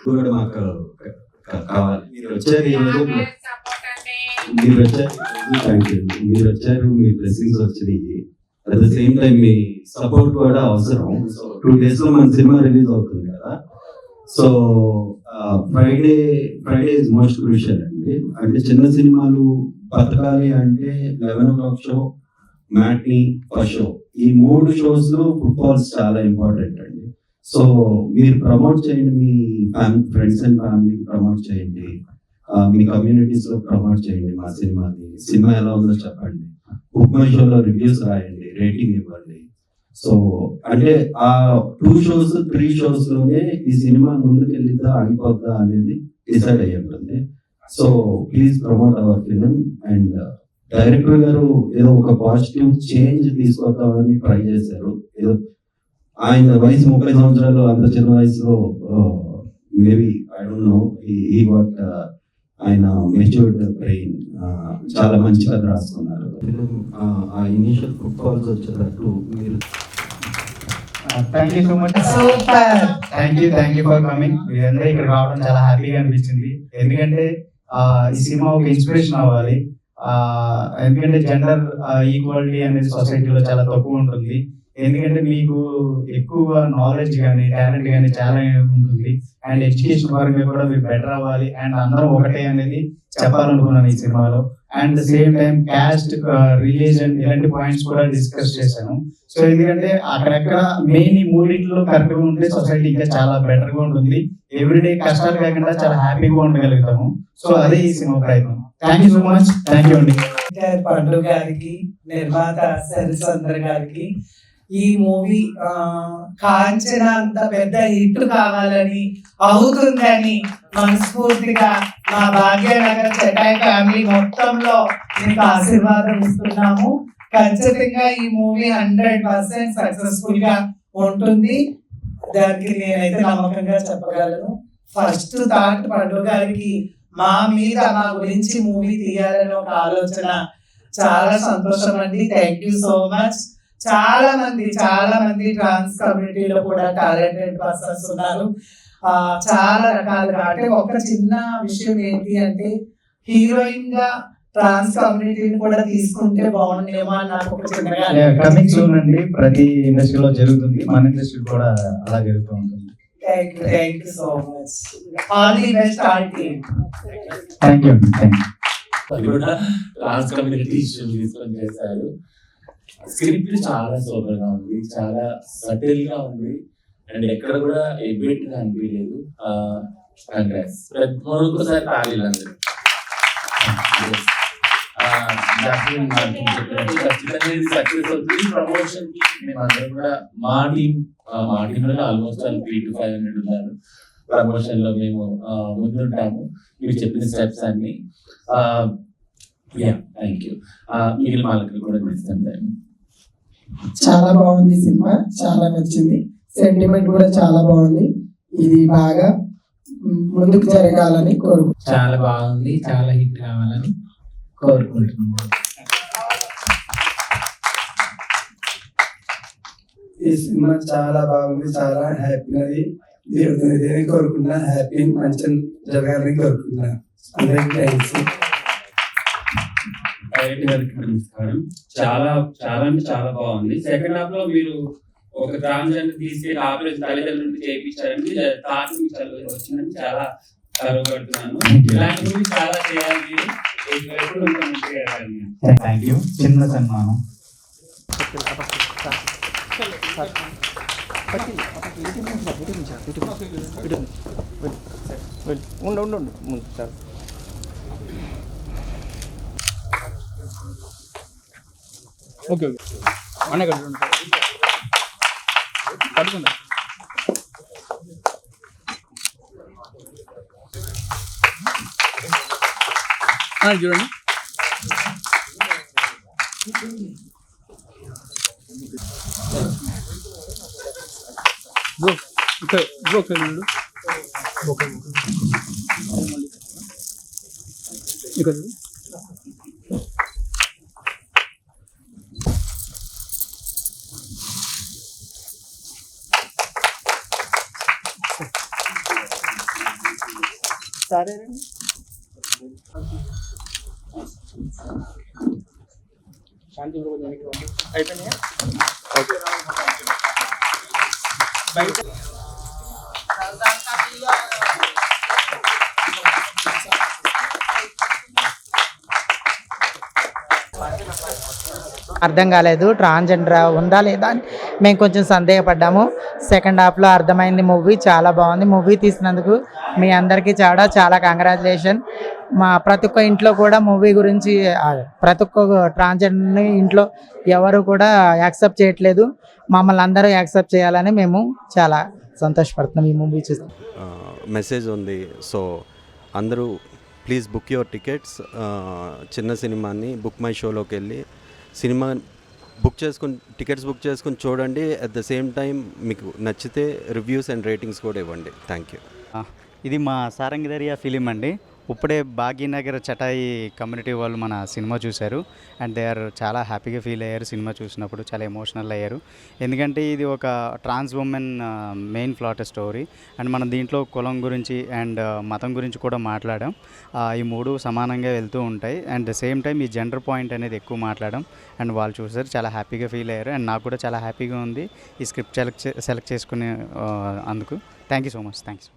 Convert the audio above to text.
కూడా మాకు కావాలి. మీరు వచ్చారు మీరు వచ్చారు థ్యాంక్ యూ. మీరు వచ్చారు, మీ బ్లెస్సింగ్స్ వచ్చినాయి. At the same time me support కూడా అవసరం. సో 2 days లో మన సినిమా రిలీజ్ అవుతుంది కదా. So Friday is most crucial అండి. అంటే చిన్న సినిమాలు బతకాలి అంటే 11 o'clock show, matinee, first show, ఈ 3 shows లో ఫుట్బాల్స్ చాలా ఇంపార్టెంట్ అండి. సో మీరు ప్రమోట్ చేయండి, మీ ఫ్రెండ్స్ అండ్ ఫ్యామిలీ ప్రమోట్ చేయండి, మీ కమ్యూనిటీస్ లో ప్రమోట్ చేయండి మా సినిమాని. సినిమా ఎలా ఉందో చెప్పండి, బుక్ మై షోలో రివ్యూస్ రాయండి, రేటింగ్ ఇవ్వండి. సో అంటే ఆ 2 shows 3 shows లోనే ఈ సినిమా ముందుకు వెళ్ళిద్దా ఆగిపోద్దా అనేది డిసైడ్ అయ్యి ఉంటుంది. So please promote hour film. And director గారు ఏదో ఒక పాజిటివ్ చేంజ్ తీసుకొద్దామని ట్రై చేశారు. ఏదో ఆయన వయసు 30 సంవత్సరాలు, అంత చిన్న వయసులో మేబీ ఐ డోంట్ నో ఈ వాట్ ఆయన మెచ్యూర్డ్ బ్రెయిన్ చాలా మంచి కథ రాసుకున్నారు. ఆ ఇనిషియల్ ఫుట్బాల్స్ వచ్చేటట్టు మీరు thank you so much. Super. Thank you for coming. మీరందరూ ఇక్కడ రావడం చాలా హ్యాపీగా అనిపించింది. ఎందుకంటే ఈ సినిమా ఒక ఇన్స్పిరేషన్ అవ్వాలి. ఎందుకంటే జెండర్ ఈక్వాలిటీ అనేది సొసైటీలో చాలా తక్కువ ఉంటుంది. ఎందుకంటే మీకు ఎక్కువ నాలెడ్జ్ కానీ టాలెంట్ కానీ చాలా ఉంటుంది. అండ్ ఎడ్యుకేషన్ పరంగా కూడా మీరు బెటర్ అవ్వాలి అండ్ అందరం ఒకటే అనేది చెప్పాలనుకున్నాను ఈ సినిమాలో. And same time caste, religion ఇలాంటి పాయింట్స్ కూడా డిస్కస్ చేశాను. సో ఎందుకంటే అక్కడెక్కడ మెయిన్ ఈ మూడింటిలో కరెక్ట్ గా ఉంటే సొసైటీ ఇంకా చాలా బెటర్ గా ఉంటుంది. ఎవ్రీడే కష్టాలు కాకుండా చాలా హ్యాపీగా ఉండగలుగుతాము. సో అదే ఈ సినిమా ప్రయత్నం. Thank you so much. Thank you అండి. పండు గారికి, నిర్మాత సరిచంద్ర గారికి ఈ మూవీ కాంచన అంత పెద్ద హిట్ కావాలని, అవుతుందని మనస్ఫూర్తిగా మా భాగ్యనగర్ చెటాయి ఫ్యామిలీ మొత్తంలో మీకు ఆశీర్వాదం ఇస్తున్నాము. ఖచ్చితంగా ఈ మూవీ 100% సక్సెస్ఫుల్ గా ఉంటుంది. దానికి నేనైతే నమ్మకంగా చెప్పగలను. ఫస్ట్ థాట్ పండు గారికి మా మీద, మా గురించి మూవీ తీయాలని ఒక ఆలోచన. చాలా సంతోషం అండి. Thank you so much. చాలా మంది ట్రాన్స్ కమ్యూనిటీలో కూడా టాలెంటెడ్ పర్సన్స్ ఉన్నారు. చాలా రకాలుగా. అంటే ఒక చిన్న విషయం ఏంటి అంటే, హీరోయిన్ గా ట్రాన్స్ కమ్యూనిటీని కూడా తీసుకుంటే బాగుండేమో అని నాకు ఒక చిన్నగా కమింగ్ సూన్ అండి. ప్రతి ఇండస్ట్రీలో జరుగుతుంది, మన ఇండస్ట్రీ కూడా అలా జరుగుతూ ఉంటుంది. Thank you so much. All the best all team. Thank you. Trans community issues తీసుకొని చేశారు. స్క్రిప్ట్ చాలా సూపర్ గా ఉంది, చాలా సటిల్ గా ఉంది అండ్ ఎక్కడ కూడా ఎబిట్ గా అనిపించలేదు. మరొకసారి తాళీలు అందరూ ఖచ్చితంగా ఇది సక్సెస్ అవుతుంది. ప్రమోషన్ కి మేమందరం కూడా మా టీంలో ఆల్మోస్ట్ 300 to 500 ఉన్నారు. ప్రమోషన్ లో మేము ముందుంటాము. మీరు చెప్పిన స్టెప్స్ అన్ని. Thank you. మిగిలిన వాళ్ళకి కూడా ఇస్తాను. చాలా బాగుంది సినిమా, చాలా నచ్చింది. సెంటిమెంట్ కూడా చాలా బాగుంది. ఇది బాగా ముందుకు జరగాలని కోరుకుంటున్నాను. చాలా బాగుంది, చాలా హిట్ కావాలని కోరుకుంటున్నాను. ఈ సినిమా చాలా బాగుంది, చాలా హ్యాపీ. దేవుడిని కోరుకున్నా, హ్యాపీ మంచి జరగాలని కోరుకుంటున్నాను. అందరికీ థ్యాంక్స్. చాలా అంటే చాలా బాగుంది. సెకండ్ హాఫ్ లో మీరు ఒక ట్రాన్స్జెండర్ తీసుకెళ్లి ఆపరేషన్ తల్లిదండ్రులు చేయించారని థాట్ వచ్చిందని చాలా గర్వపడుతున్నాను. ఇలాంటి గురించి చాలా చేయాలి. Thank you. చిన్న సన్మానం. ఉండు సార్. ఓకే అనే కట్టుకోండి చూడండి. బ్రో ఇక్కడ ఇక్కడ సరే శాంతి అయిపోయినాయా? ఓకే. అర్థం కాలేదు, ట్రాన్స్జెండర్ ఉందా లేదా అని మేము కొంచెం సందేహపడ్డాము. సెకండ్ హాఫ్లో అర్థమైంది. మూవీ చాలా బాగుంది. మూవీ తీసినందుకు మీ అందరికీ చాలా కంగ్రాచులేషన్. మా ప్రతి ఒక్క ఇంట్లో కూడా మూవీ గురించి ప్రతి ఒక్క ట్రాన్స్జెండర్ని ఇంట్లో ఎవరు కూడా యాక్సెప్ట్ చేయట్లేదు. మమ్మల్ని అందరూ యాక్సెప్ట్ చేయాలని మేము చాలా సంతోషపడుతున్నాం ఈ మూవీ చూస్తాం. మెసేజ్ ఉంది. సో అందరూ ప్లీజ్ బుక్ యువర్ టికెట్స్. చిన్న సినిమాని బుక్ మై షోలోకి వెళ్ళి సినిమా టికెట్స్ బుక్ చేసుకొని చూడండి. అట్ ద సేమ్ టైం మీకు నచ్చితే రివ్యూస్ అండ్ రేటింగ్స్ కూడా ఇవ్వండి. Thank you. ఇది మా సారంగధరియా ఫిలిం అండి. ఇప్పుడే భాగ్యనగర్ చటాయి కమ్యూనిటీ వాళ్ళు మన సినిమా చూశారు అండ్ దే ఆర్ చాలా హ్యాపీగా ఫీల్ అయ్యారు. సినిమా చూసినప్పుడు చాలా ఎమోషనల్ అయ్యారు. ఎందుకంటే ఇది ఒక trans woman main plot story and మనం దీంట్లో కులం గురించి అండ్ మతం గురించి కూడా మాట్లాడాం. ఈ మూడు సమానంగా వెళ్తూ ఉంటాయి అండ్ సేమ్ టైం ఈ జెండర్ పాయింట్ అనేది ఎక్కువ మాట్లాడడం అండ్ వాళ్ళు చూసారు, చాలా హ్యాపీగా ఫీల్ అయ్యారు అండ్ నాకు కూడా చాలా హ్యాపీగా ఉంది ఈ స్క్రిప్ట్ సెలెక్ట్ చేసుకునే అందుకు. Thank you so much. Thanks.